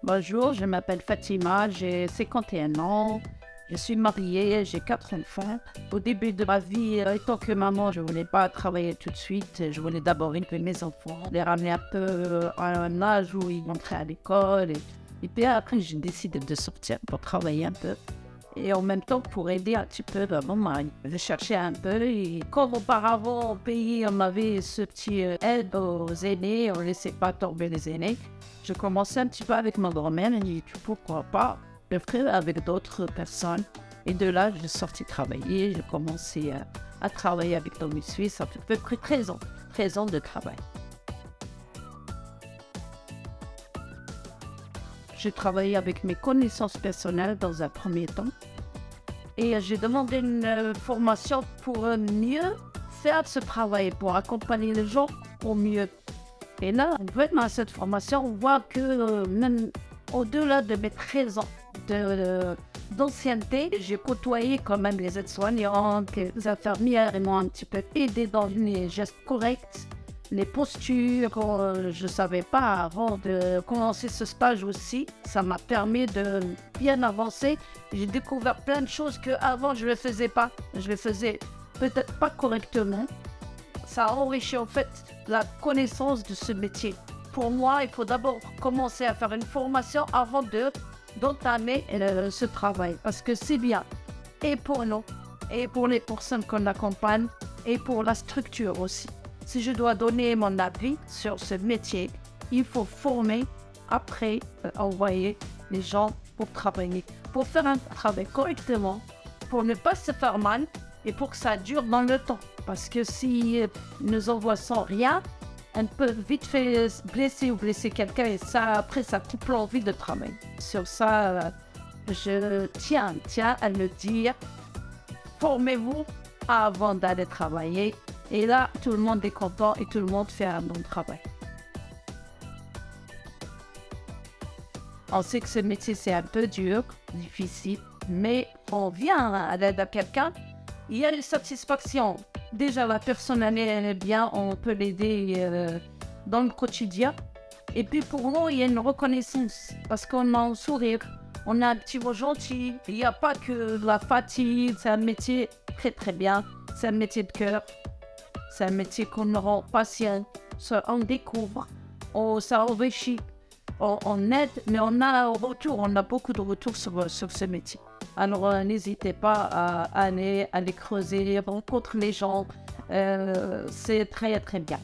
Bonjour, je m'appelle Fatima, j'ai 51 ans, je suis mariée, j'ai 4 enfants. Au début de ma vie, étant que maman, je ne voulais pas travailler tout de suite. Je voulais d'abord élever mes enfants, les ramener un peu à un âge où ils entraient à l'école. Et puis après, j'ai décidé de sortir pour travailler un peu. Et en même temps, pour aider un petit peu mon mari. Je cherchais un peu et comme auparavant, au pays, on avait ce petit aide aux aînés, on ne laissait pas tomber les aînés. Je commençais un petit peu avec ma grand-mère et j'ai dit pourquoi pas le faire avec d'autres personnes. Et de là, j'ai sorti travailler, j'ai commencé à travailler avec Tommy Suisse, ça fait à peu près 13 ans de travail. J'ai travaillé avec mes connaissances personnelles dans un premier temps. Et j'ai demandé une formation pour mieux faire ce travail, pour accompagner les gens au mieux. Et là, vraiment, cette formation, on voit que même au-delà de mes 13 ans d'ancienneté, j'ai côtoyé quand même les aides-soignantes, les infirmières, et m'ont un petit peu aidé dans les gestes corrects, les postures. Je ne savais pas avant de commencer ce stage aussi. Ça m'a permis de bien avancer. J'ai découvert plein de choses qu'avant je ne faisais pas. Je les faisais peut-être pas correctement. Ça a enrichi en fait la connaissance de ce métier. Pour moi, il faut d'abord commencer à faire une formation avant d'entamer ce travail. Parce que c'est bien, et pour nous, et pour les personnes qu'on accompagne, et pour la structure aussi. Si je dois donner mon avis sur ce métier, il faut former, après envoyer les gens pour travailler, pour faire un travail correctement, pour ne pas se faire mal et pour que ça dure dans le temps. Parce que si nous envoient sans rien, on peut vite fait blesser ou blesser quelqu'un et ça, après, ça coupe l'envie de travailler. Sur ça, je tiens à le dire, formez-vous avant d'aller travailler. Et là, tout le monde est content et tout le monde fait un bon travail. On sait que ce métier, c'est un peu dur, difficile, mais on vient à l'aide de quelqu'un, il y a une satisfaction. Déjà, la personne, elle est bien, on peut l'aider dans le quotidien. Et puis pour nous, il y a une reconnaissance parce qu'on a un sourire, on a un petit mot gentil. Il n'y a pas que la fatigue, c'est un métier très très bien, c'est un métier de cœur. C'est un métier qu'on rend patient, on découvre, ça enrichit, on aide, mais on a un retour, on a beaucoup de retours sur ce métier. Alors n'hésitez pas à aller creuser, rencontrer les gens, c'est très très bien.